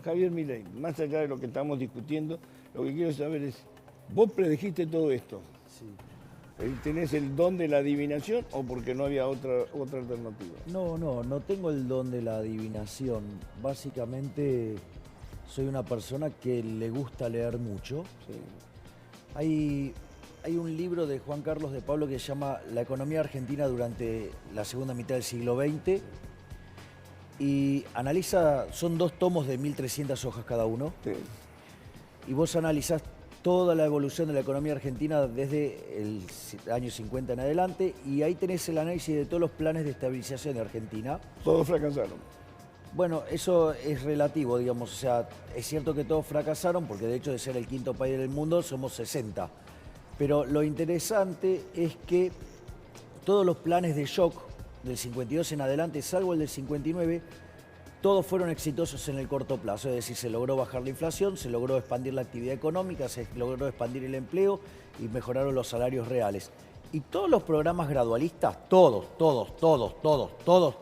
Javier Milei, más allá de lo que estamos discutiendo, lo que quiero saber es, ¿vos predijiste todo esto? Sí. ¿Tenés el don de la adivinación o porque no había otra alternativa? No tengo el don de la adivinación. Básicamente soy una persona que le gusta leer mucho. Sí. Hay un libro de Juan Carlos de Pablo que se llama La economía argentina durante la segunda mitad del siglo XX y analiza, son 2 tomos de 1300 hojas cada uno, Sí. y vos analizás toda la evolución de la economía argentina desde el año 50 en adelante y ahí tenés el análisis de todos los planes de estabilización de Argentina. Todos fracasaron. Bueno, eso es relativo, digamos, o sea, es cierto que todos fracasaron porque de hecho de ser el 5º país del mundo somos 60. Pero lo interesante es que todos los planes de shock del 52 en adelante, salvo el del 59, todos fueron exitosos en el corto plazo, es decir, se logró bajar la inflación, se logró expandir la actividad económica, se logró expandir el empleo y mejoraron los salarios reales. Y todos los programas gradualistas, todos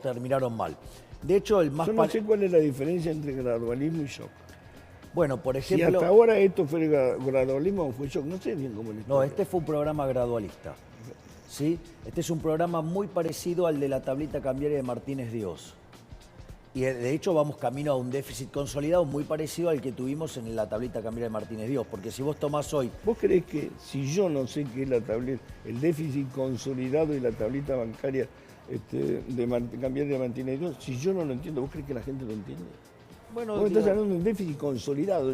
terminaron mal. De hecho, el más... Yo no sé cuál es la diferencia entre gradualismo y shock. Bueno, por Si ejemplo... hasta ahora esto fue gradualismo o fue shock, no sé bien cómo es. No, este fue un programa gradualista. ¿Sí? Este es un programa muy parecido al de la tablita cambiaria de Martínez de Oz. Y de hecho vamos camino a un déficit consolidado muy parecido al que tuvimos en la tablita cambiaria de Martínez de Oz. Porque si vos tomás hoy... ¿Vos creés que si yo no sé qué es la tableta, el déficit consolidado y la tablita bancaria cambiaria de Martínez de Oz, si yo no lo entiendo, ¿vos creés que la gente lo entiende? Bueno, vos estás hablando de un déficit consolidado.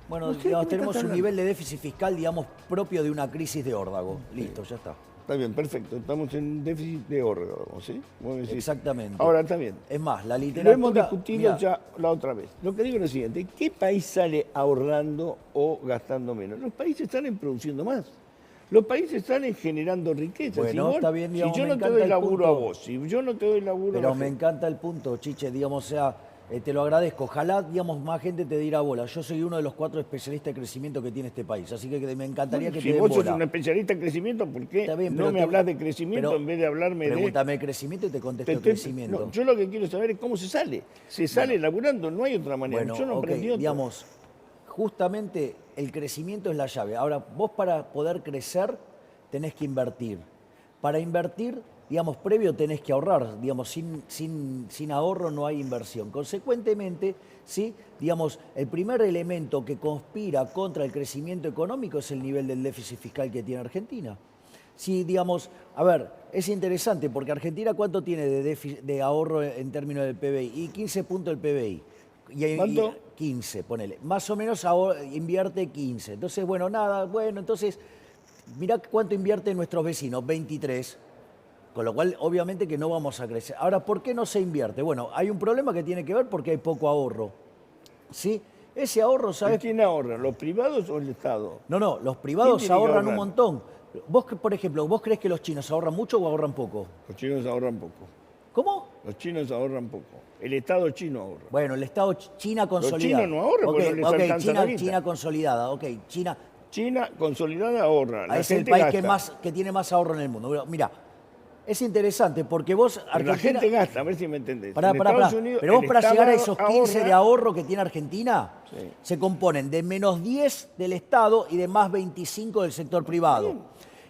Bueno, no sé digamos, qué me tenemos estás un hablando. nivel de déficit fiscal, digamos, propio de una crisis de órdago. Listo, ya está. Está bien, perfecto. Estamos en un déficit de órgano, ¿sí? Vos decís. Exactamente. Ahora, está bien. Es más, la Lo literatura... hemos discutido mirá, ya la otra vez. Lo que digo es lo siguiente, ¿qué país sale ahorrando o gastando menos? Los países salen produciendo más. Los países salen generando riqueza. Bueno, si vos- está bien, digamos, si yo me no te encanta doy el laburo a punto. vos, si yo no te doy laburo a Pero la me gente, encanta el punto, Chiche, digamos, o sea, te lo agradezco. Ojalá, digamos, más gente te diera bola. Yo soy uno de los 4 especialistas de crecimiento que tiene este país, así que me encantaría que si te den vos sos bola. un especialista en crecimiento, ¿por qué Está bien, no pero me hablas de crecimiento en vez de hablarme de... Pregúntame de crecimiento y te contesto de crecimiento. No, yo lo que quiero saber es cómo se sale. Se sale laburando, no hay otra manera. Bueno, yo no ok, aprendí otra. digamos, justamente el crecimiento es la llave. Ahora, vos para poder crecer tenés que invertir. Para invertir, digamos, previo tenés que ahorrar. Digamos, sin ahorro no hay inversión. Consecuentemente, ¿sí? Digamos, el primer elemento que conspira contra el crecimiento económico es el nivel del déficit fiscal que tiene Argentina. Sí, digamos, a ver, es interesante porque Argentina, ¿cuánto tiene de ahorro en términos del PBI? Y 15 puntos del PBI. ¿Cuánto? 15, ponele. Más o menos invierte 15. Entonces, bueno, nada, bueno, entonces, mirá cuánto invierte nuestros vecinos, 23. Con lo cual, obviamente que no vamos a crecer. Ahora, ¿por qué no se invierte? Bueno, hay un problema que tiene que ver porque hay poco ahorro. ¿Sí? Ese ahorro, ¿sabes? ¿Quién ahorra? ¿Los privados o el Estado? No, los privados tiene que ahorran ahorrar? un montón. Vos, por ejemplo, ¿vos crees que los chinos ahorran mucho o ahorran poco? Los chinos ahorran poco. ¿Cómo? Los chinos ahorran poco. El Estado chino ahorra. Bueno, el Estado China consolidada. chinos no ahorran porque no les alcanza la guita. China consolidada, ok. China China consolidada ahorra. La es el gente país gasta. que tiene más ahorro en el mundo. Mira, es interesante porque vos, Pero la gente gasta, a ver si me entendés. Pará, En pará. Estados Unidos, Pero vos el para Estado llegar a esos 15 ahorra. de ahorro que tiene Argentina, Sí. se componen de menos 10 del Estado y de más 25 del sector privado.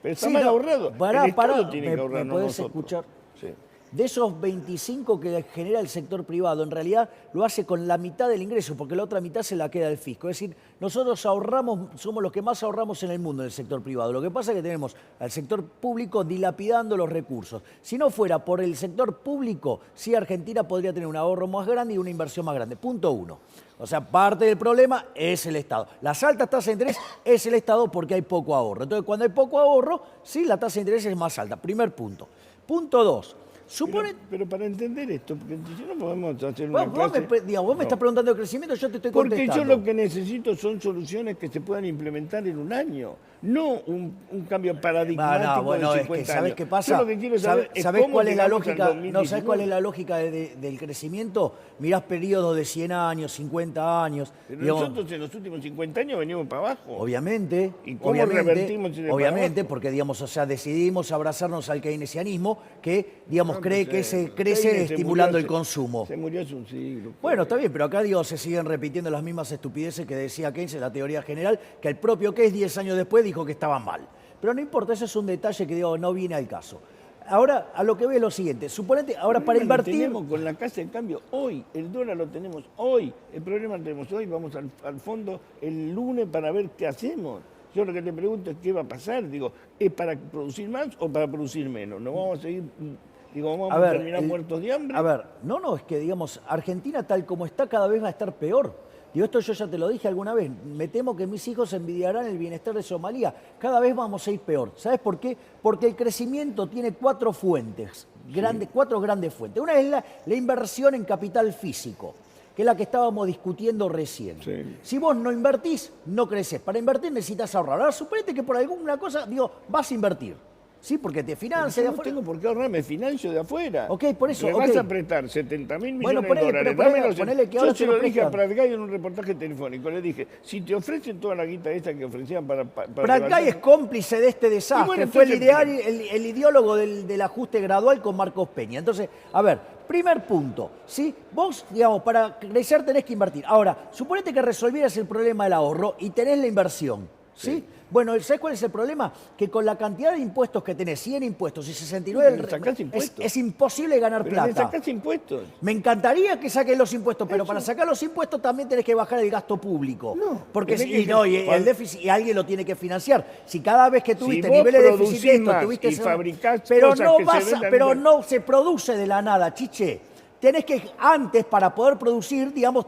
Pero está Sí, mal no, ahorrado. Pará, El Estado pará, tiene que ahorrar, ¿me no podés nosotros. escuchar? Sí. De esos 25 que genera el sector privado, en realidad lo hace con la mitad del ingreso, porque la otra mitad se la queda el fisco. Es decir, nosotros ahorramos, somos los que más ahorramos en el mundo en el sector privado. Lo que pasa es que tenemos al sector público dilapidando los recursos. Si no fuera por el sector público, sí Argentina podría tener un ahorro más grande y una inversión más grande. Punto 1. O sea, parte del problema es el Estado. Las altas tasas de interés es el Estado porque hay poco ahorro. Entonces, cuando hay poco ahorro, sí, la tasa de interés es más alta. Primer punto. Punto 2. Supone... Pero para entender esto, porque si no podemos hacer una Vos clase... vos me No. estás preguntando de crecimiento, yo te estoy Porque contestando. yo lo que necesito son soluciones que se puedan implementar en un año. no un cambio paradigmático No, bueno, de es 50 que ¿sabés años. qué pasa? Yo lo que quiero saber es ¿Sabés cómo cuál es la llegamos al lógica? No, 2019. ¿sabés cuál es la lógica del crecimiento? Mirás periodos de 100 años, 50 años. Pero digamos, nosotros en los últimos 50 años venimos para abajo. obviamente, ¿Y cómo revertimos ese para obviamente, abajo? porque digamos, o sea, decidimos abrazarnos al keynesianismo que, digamos, No, cree no que sé. se crece Keynes se estimulando murió el consumo. Se murió hace un siglo. Bueno, está bien, pero acá digo, se siguen repitiendo las mismas estupideces que decía Keynes en la teoría general, que el propio Keynes 10 años después dijo que estaba mal. Pero no importa, eso es un detalle que digo, no viene al caso. Ahora, a lo que veo es lo siguiente, suponete, ahora para invertir... Lo tenemos con la casa de cambio hoy, el dólar lo tenemos hoy, el problema lo tenemos hoy, vamos al fondo el lunes para ver qué hacemos. Yo lo que te pregunto es qué va a pasar, digo, ¿es para producir más o para producir menos? ¿Nos vamos a seguir, digo, vamos a terminar muertos de hambre? A ver, no, es que digamos, Argentina tal como está cada vez va a estar peor. Digo, esto yo ya te lo dije alguna vez, me temo que mis hijos envidiarán el bienestar de Somalia. Cada vez vamos a ir peor. ¿Sabes por qué? Porque el crecimiento tiene cuatro fuentes, cuatro grandes fuentes. Una es la inversión en capital físico, que es la que estábamos discutiendo recién. Sí. Si vos no invertís, no creces. Para invertir necesitas ahorrar. Ahora, suponete que por alguna cosa, digo, vas a invertir. Sí, porque te financia. Yo no tengo por qué ahorrar, me financio de afuera. Ok, por eso. Me vas a prestar 70.000 millones de dólares. Ponele que ahora yo se lo dije a prestan. Pratgay en un reportaje telefónico. Le dije, si te ofrecen toda la guita esta que ofrecían para Pratgay es cómplice de este desastre. Bueno, fue entonces, el ideólogo del ajuste gradual con Marcos Peña. Entonces, a ver, primer punto, ¿sí? Vos, digamos, para crecer tenés que invertir. Ahora, suponete que resolvieras el problema del ahorro y tenés la inversión, ¿sí? Bueno, ¿sabés cuál es el problema? Que con la cantidad de impuestos que tenés, 100 impuestos y 69... Es imposible ganar pero plata. le sacás impuestos. Me encantaría que saquen los impuestos, pero para sacar los impuestos también tenés que bajar el gasto público. No, porque el déficit, y alguien lo tiene que financiar. Si cada vez que tuviste niveles de déficit esto, tuviste... Y fabricás pero cosas no que vas se a, vendan pero igual. no se produce de la nada, chiche. Tenés que, antes, para poder producir, digamos,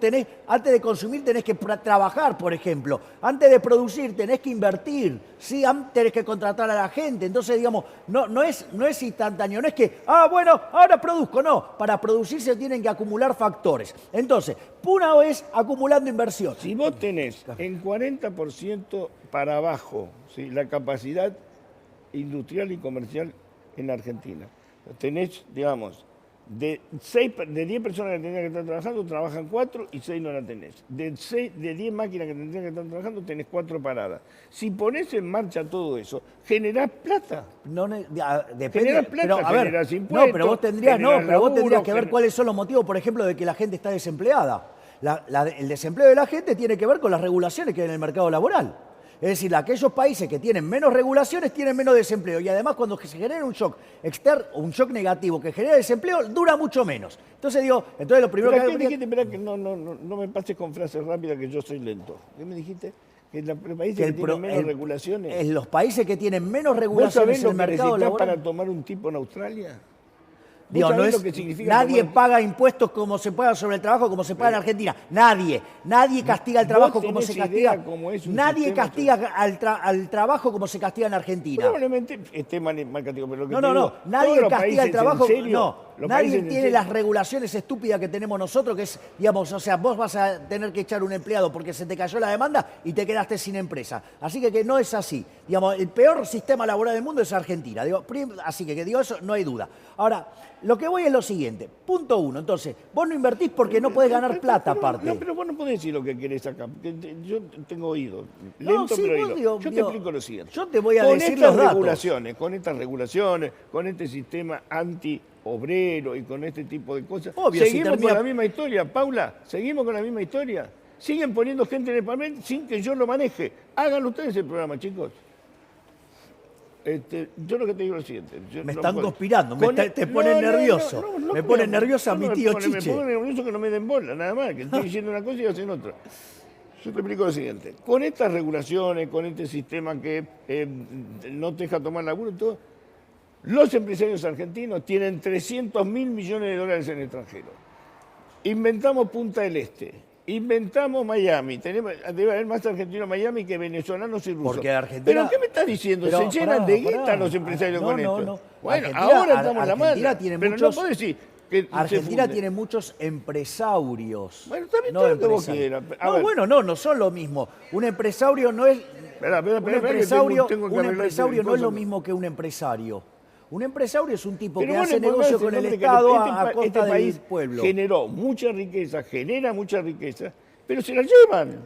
antes de consumir tenés que trabajar, por ejemplo. Antes de producir tenés que invertir, ¿sí? Antes tenés que contratar a la gente. Entonces, digamos, no es instantáneo, no es que, bueno, ahora produzco, no. Para producir se tienen que acumular factores. Entonces, una vez acumulando inversión. Si vos tenés en 40% para abajo, ¿sí?, la capacidad industrial y comercial en Argentina, tenés, digamos, de 10 personas que tendrían que estar trabajando, trabajan 4 y 6 no la tenés. De 10 máquinas que tendrían que estar trabajando, tenés 4 paradas. Si ponés en marcha todo eso, generás plata. Depende, Generás plata, pero, a ver, generás impuestos, pero vos tendrías laburo, que ver cuáles son los motivos, por ejemplo, de que la gente está desempleada. El desempleo de la gente tiene que ver con las regulaciones que hay en el mercado laboral. Es decir, aquellos países que tienen menos regulaciones tienen menos desempleo. Y además, cuando se genera un shock externo, un shock negativo que genera desempleo, dura mucho menos. Entonces lo primero pero que... dijiste, espera, que no me pases con frases rápidas que yo soy lento. ¿Qué me dijiste? Que los países que tienen menos regulaciones. Los países que tienen menos ¿Vos regulaciones sabés en el lo que mercado necesitas laboral... para tomar un tipo en Australia? Digo, lo que significa nadie paga impuestos como se paga sobre el trabajo como se paga en Argentina. Nadie castiga el trabajo como se castiga. Nadie castiga al trabajo como se castiga en Argentina. Probablemente esté mal castigado, pero lo que nadie castiga el trabajo. Nadie tiene las las regulaciones estúpidas que tenemos nosotros, que es, digamos, o sea, vos vas a tener que echar un empleado porque se te cayó la demanda y te quedaste sin empresa. Así que no es así. Digamos, el peor sistema laboral del mundo es Argentina. Así que digo eso, no hay duda. Ahora, lo que voy es lo siguiente. Punto 1. Entonces, vos no invertís porque no podés ganar plata aparte. No, pero vos no podés decir lo que querés acá. Yo tengo oído. Lento, pero oído. Yo te explico lo siguiente. Yo te voy a decir los datos. Con estas regulaciones, con este sistema anti-obrero y con este tipo de cosas. Obvio, seguimos con la misma historia, Paula. Seguimos con la misma historia. Siguen poniendo gente en el Parlamento sin que yo lo maneje. Háganlo ustedes el programa, chicos. Yo lo que te digo es lo siguiente. Me están conspirando, te ponen nervioso. Me pone nervioso a mi tío Chiche. Me pone nervioso que no me den bola, nada más, que estoy diciendo una cosa y hacen otra. Yo te explico lo siguiente. Con estas regulaciones, con este sistema que no te deja tomar laburo y todo, los empresarios argentinos tienen 300.000 millones de dólares en el extranjero. Inventamos Punta del Este. Inventamos Miami. Debe haber más argentinos en Miami que venezolanos y rusos. Porque Argentina... ¿Pero qué me estás diciendo? Se llenan de guita los empresarios con esto. No. Bueno, Argentina, ahora estamos en la mano. Pero no puedo decir que Argentina tiene muchos empresarios. Bueno, también todo lo que vos quieras. No son lo mismo. Un empresario no es... Espera, Un que empresario, tengo que un arreglar empresario esta no es lo cosa. mismo que un empresario. Un empresario es un tipo Pero que vos hace le ponés negocio el con el nombre que Estado este a costa este del país pueblo. generó mucha riqueza, genera mucha riqueza, pero se la llevan.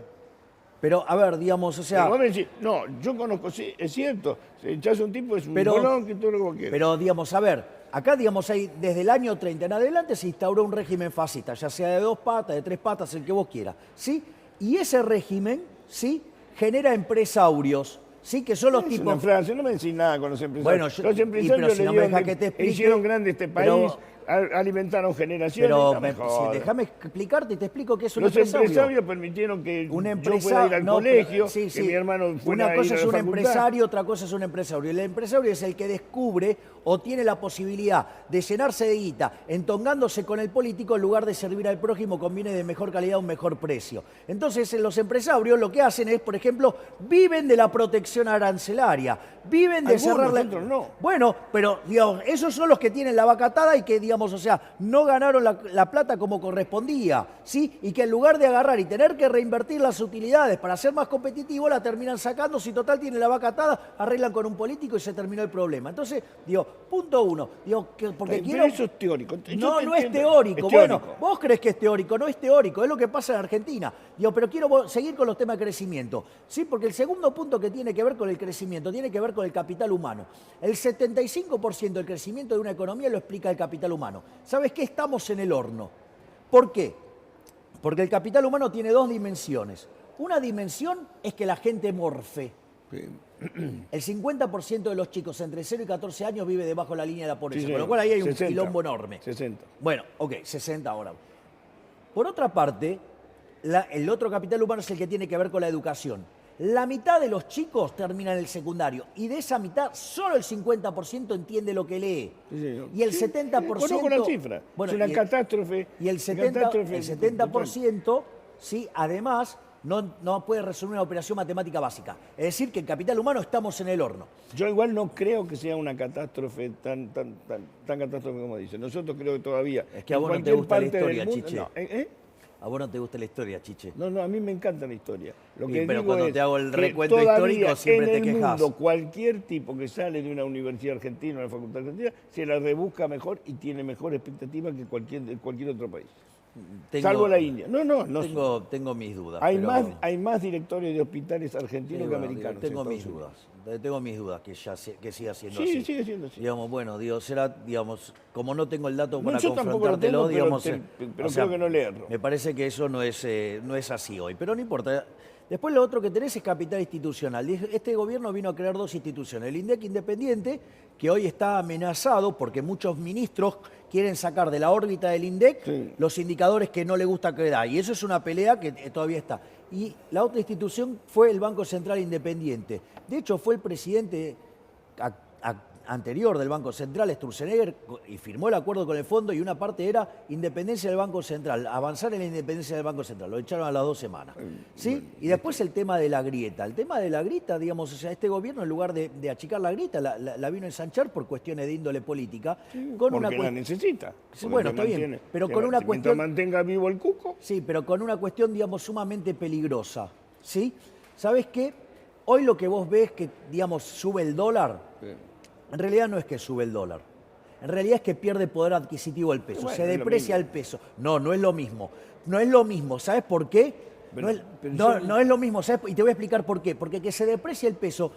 Pero, a ver, digamos, o Pero sea, vos me decís, no, yo conozco, sí, es cierto, si echás un tipo es un Pero- bolón que todo lo que vos quieras. pero digamos, a ver, acá, digamos, desde el año 30 en adelante se instauró un régimen fascista, ya sea de 2 patas, de 3 patas, el que vos quieras, ¿sí? Y ese régimen, ¿sí? Genera empresarios, ¿sí? Que son los Es tipos... una frase, no me decís nada con los empresarios. Bueno, Los empresarios pero si le no me dieron deja que te explique, hicieron grande este pero- país, alimentaron generaciones. Pero no me jodas. déjame explicarte y te explico qué es un Los empresario. empresarios permitieron que Un yo pueda ir al colegio, sí, que sí. mi hermano fuera Una a cosa ir a es la un facultad. empresario, otra cosa es un empresario. El empresario es el que descubre o tiene la posibilidad de llenarse de guita entongándose con el político en lugar de servir al prójimo con bienes de mejor calidad a un mejor precio. Entonces los empresarios lo que hacen es, por ejemplo, viven de la protección arancelaria, viven de Algunos, cerrar la... otros no. Bueno, pero digamos, esos son los que tienen la vaca atada y que, digamos, o sea, no ganaron la plata como correspondía, ¿sí? Y que en lugar de agarrar y tener que reinvertir las utilidades para ser más competitivo, la terminan sacando. Si total tiene la vaca atada, arreglan con un político y se terminó el problema. Entonces, digo, punto uno, digo, porque Pero quiero... eso es teórico. Yo No, te no es entiendo. teórico. Es Bueno, teórico. vos crees que es teórico, no es teórico, es lo que pasa en Argentina. Digo, pero quiero seguir con los temas de crecimiento. Sí, porque el segundo punto que tiene que ver con el crecimiento tiene que ver con el capital humano. El 75% del crecimiento de una economía lo explica el capital humano. ¿Sabes qué? Estamos en el horno. ¿Por qué? Porque el capital humano tiene dos dimensiones. Una dimensión es que la gente morfe. Sí. El 50% de los chicos entre 0 y 14 años vive debajo de la línea de la pobreza, Sí, con lo cual ahí hay un 60. quilombo enorme. 60. Bueno, ok, 60 ahora. Por otra parte, el otro capital humano es el que tiene que ver con la educación. La mitad de los chicos terminan el secundario y de esa mitad solo el 50% entiende lo que lee. Sí, señor. Y el Sí, 70%... conozco la cifra. Bueno, es una y catástrofe. Y el 70%, sí, además, no puede resolver una operación matemática básica. Es decir, que en capital humano estamos en el horno. Yo igual no creo que sea una catástrofe tan catástrofe como dice. Nosotros creo que todavía. Es que a en vos no te cualquier gusta la parte del historia, mundo- Chiche. No, A vos no te gusta la historia, Chiche. No, a mí me encanta la historia. Lo Sí, que pero digo cuando es te hago el que recuento todavía histórico siempre te en el quejas. mundo, cualquier tipo que sale de una universidad argentina, una facultad argentina, se la rebusca mejor y tiene mejor expectativa que cualquier otro país. Salvo la India. No. Tengo mis dudas. Hay pero- hay más directorios de hospitales Sí, argentinos que bueno, americanos. tengo en mis Estados dudas. Tengo mis dudas que siga siendo Sí, así. sigue siendo así. Digamos, bueno, digo, será, digamos, como no tengo el dato No, para yo tampoco lo confrontártelo, tengo, pero digamos, pero creo que no le erro. me parece que eso no es así hoy, pero no importa. Después lo otro que tenés es capital institucional. Este gobierno vino a crear dos instituciones. El INDEC independiente, que hoy está amenazado porque muchos ministros quieren sacar de la órbita del INDEC Sí. los indicadores que no le gusta que da. Y eso es una pelea que todavía está. Y la otra institución fue el Banco Central Independiente. De hecho, fue el presidente anterior del Banco Central, Sturzenegger, y firmó el acuerdo con el fondo, y una parte era independencia del Banco Central, avanzar en la independencia del Banco Central. Lo echaron a las 2 semanas. ¿Sí? Y después el tema de la grieta. El tema de la grieta, digamos, o sea, este gobierno, en lugar de achicar la grieta, la vino a ensanchar por cuestiones de índole política. Con una Porque la necesita. Sí, porque bueno, te está bien, mantiene- pero que con una mientras cuestión... mantenga vivo el cuco. Sí, pero con una cuestión, digamos, sumamente peligrosa. ¿Sí? ¿Sabes qué? Hoy lo que vos ves que, digamos, sube el dólar, en realidad no es que sube el dólar. En realidad es que pierde poder adquisitivo el peso, Bueno, se es lo deprecia mismo. el peso. No es lo mismo. No es lo mismo. ¿Sabes por qué? Pero- pero No es lo mismo, ¿sabes? Y te voy a explicar por qué. Porque que se deprecie el peso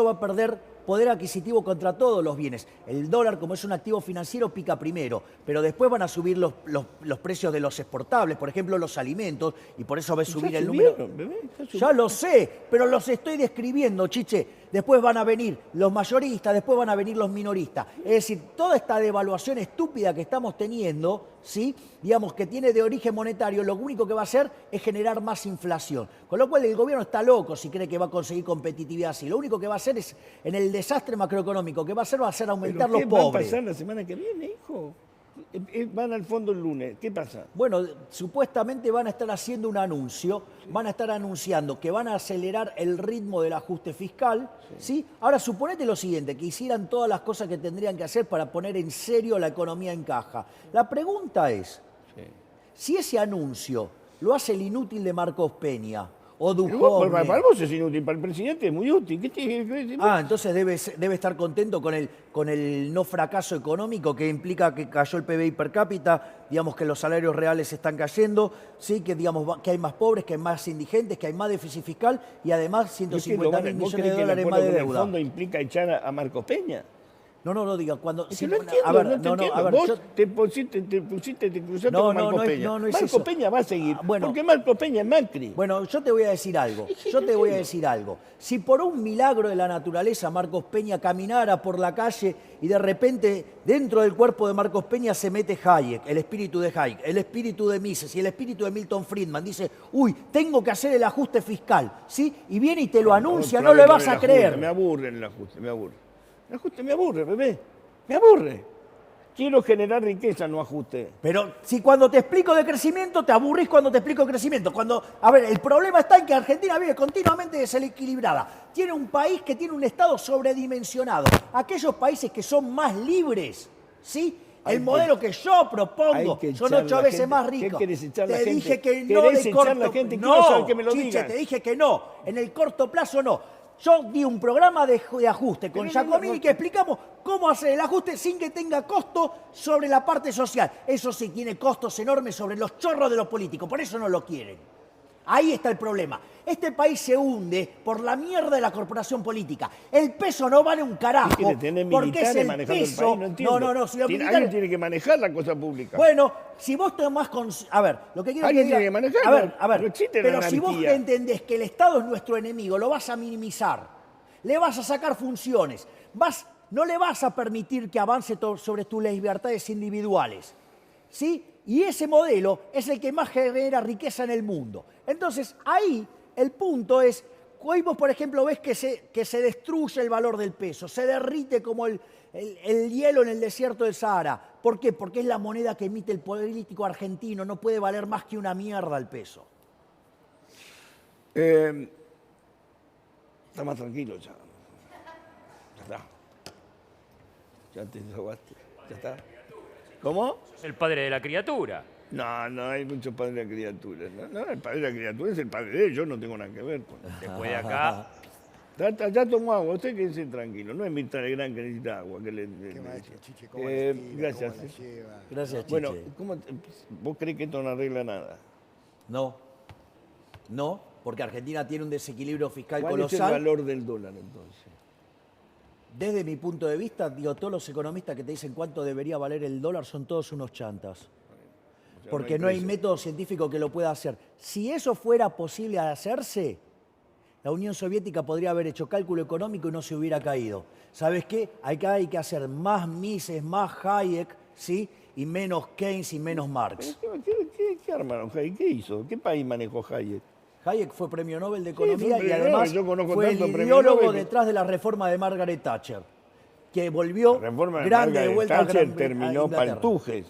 va a perder poder adquisitivo contra todos los bienes. El dólar, como es un activo financiero, pica primero, pero después van a subir los precios de los exportables, por ejemplo, los alimentos, y por eso va a subir Ya el número. subieron, bebé, ya Ya subieron. lo sé, pero los estoy describiendo, Chiche. Después van a venir los mayoristas, después van a venir los minoristas. Es decir, toda esta devaluación estúpida que estamos teniendo, ¿sí? Digamos que tiene de origen monetario, lo único que va a hacer es generar más inflación. Con lo cual el gobierno está loco si cree que va a conseguir competitividad así. Lo único que va a hacer es, en el desastre macroeconómico que va a hacer aumentar ¿Pero los qué va a pobres. pasar la semana que viene, hijo? Van al fondo el lunes. ¿Qué pasa? Bueno, supuestamente van a estar haciendo un anuncio, van a estar anunciando que van a acelerar el ritmo del ajuste fiscal, ¿sí? Ahora, suponete lo siguiente, que hicieran todas las cosas que tendrían que hacer para poner en serio la economía en caja. La pregunta es, si ese anuncio lo hace el inútil de Marcos Peña o Pero vos, Duhovne. para vos es inútil, para el presidente es muy útil. ¿Qué tiene que ver? Entonces debe estar contento con el no fracaso económico que implica que cayó el PBI per cápita, digamos que los salarios reales están cayendo, sí, que digamos que hay más pobres, que hay más indigentes, que hay más déficit fiscal y además 150.000 millones de dólares más de ¿El deuda. fondo implica echar a Marcos Peña? No diga, cuando... Es que no entiendo, a ver, no entiendo. Vos te cruzaste No, con Marcos Peña. no es Marcos eso. Peña va a seguir, Bueno. porque Marcos Peña es Macri. Bueno, yo te voy a decir algo. Si por un milagro de la naturaleza Marcos Peña caminara por la calle y de repente dentro del cuerpo de Marcos Peña se mete Hayek, el espíritu de Hayek, el espíritu de Mises y el espíritu de Milton Friedman, dice, uy, tengo que hacer el ajuste fiscal, ¿sí? Y viene y te lo anuncia, Otra no le vez con vas el a ajuste. creer. Me aburre el ajuste, me aburre. El ajuste me aburre, bebé. Me aburre. Quiero generar riqueza, no ajuste. Pero si cuando te explico de crecimiento, te aburrís cuando te explico de crecimiento. A ver, el problema está en que Argentina vive continuamente desequilibrada. Tiene un país que tiene un Estado sobredimensionado. Aquellos países que son más libres, ¿sí? El modelo que yo propongo son 8 veces más ricos. ¿Qué querés echar la Te gente? dije que no ¿Querés de echar corto... la gente? Quiero saber que me lo Chiche, digas. te dije que no. En el corto plazo no. Yo di un programa de ajuste con Giacomini que explicamos cómo hacer el ajuste sin que tenga costo sobre la parte social. Eso sí, tiene costos enormes sobre los chorros de los políticos, por eso no lo quieren. Ahí está el problema. Este país se hunde por la mierda de la corporación política. El peso no vale un carajo. Porque es el peso. No, si los militares... Alguien tiene que manejar la cosa pública. Bueno, si vos tomás a ver, lo que quiero Alguien que diga... tiene que manejarlo. A ver, No existe la pero si vos anarquía. entendés que el Estado es nuestro enemigo, lo vas a minimizar. Le vas a sacar funciones. No le vas a permitir que avance sobre tus libertades individuales. ¿Sí? Y ese modelo es el que más genera riqueza en el mundo. Entonces, ahí el punto es, hoy vos, por ejemplo, ves que se destruye el valor del peso, se derrite como el hielo en el desierto del Sahara. ¿Por qué? Porque es la moneda que emite el político argentino, no puede valer más que una mierda el peso. Está más tranquilo ya. Ya está. Ya te desahogaste. Ya está. ¿Cómo? Es el padre de la criatura. No hay muchos padres de criaturas. No, el padre de la criatura es el padre de él. Yo no tengo nada que ver con él. Después de acá, Ya tomó agua. Usted quédese tranquilo. No es Mirta Legrand que necesita agua. ¿Qué más, Chiche? ¿Cómo la estira? Gracias. ¿Cómo la lleva? Gracias, Chiche. Bueno, ¿vos crees que esto no arregla nada? No, porque Argentina tiene un desequilibrio fiscal ¿Cuál es el colosal. valor del dólar entonces? Desde mi punto de vista, todos los economistas que te dicen cuánto debería valer el dólar son todos unos chantas. O sea, Porque no hay precio. método científico que lo pueda hacer. Si eso fuera posible de hacerse, la Unión Soviética podría haber hecho cálculo económico y no se hubiera caído. ¿Sabes qué? Acá hay que hacer más Mises, más Hayek, ¿sí? Y menos Keynes y menos Marx. ¿Qué armaron Hayek? ¿Qué hizo? ¿Qué país manejó Hayek? Hayek fue premio Nobel de fue Economía y premio además Nobel, yo conozco fue el tanto premio ideólogo Nobel que- detrás de la reforma de Margaret Thatcher, que volvió La reforma de grande de Margaret vuelta a Thatcher a terminó Inglaterra. Paltujes.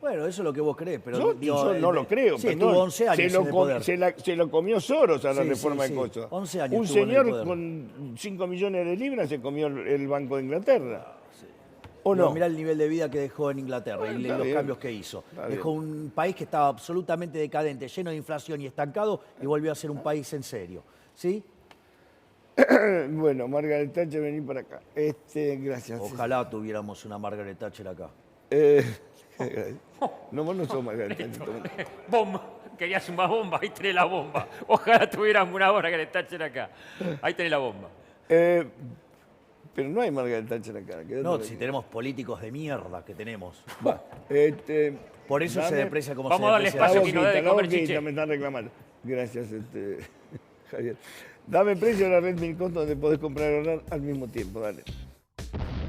Bueno, eso es lo que vos crees, pero Yo no lo creo. Sí, perdón. estuvo 11 años en el poder. Se lo comió Soros a la Sí, reforma sí, de sí. cosas. 11 años Un estuvo en el señor poder. con 5 millones de libras se comió el Banco de Inglaterra. ¿O no? Mirá el nivel de vida que dejó en Inglaterra Bueno, y está los bien. cambios que hizo. Está Dejó un país que estaba absolutamente decadente, lleno de inflación y estancado, y volvió a ser un país en serio. ¿Sí? Bueno, Margaret Thatcher, vení para acá. Gracias. Ojalá tuviéramos una Margaret Thatcher acá. No, vos no sos Margaret Thatcher. bomba. Querías una bomba, ahí tenés la bomba. Ojalá tuviéramos una hora que le Thatcher acá. Ahí tenés la bomba. Pero no hay Margaret Thatcher acá. quédate No, tranquilo. si tenemos políticos de mierda que tenemos. Va, Por eso se dame- deprecia como Vamos se a darle deprecia. espacio La que nos dé de boquita, comer, la boquita, Chiche. me están reclamando. Gracias, Javier. Dame precio de la red Minicosto donde podés comprar y ahorrar al mismo tiempo, dale.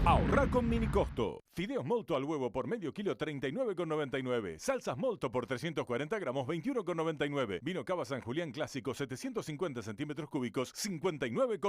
Ahorra con Minicosto. Fideos molto al huevo por medio kilo 39,99. Salsas molto por 340 gramos 21,99. Vino Cava San Julián clásico 750 centímetros cúbicos 59,99.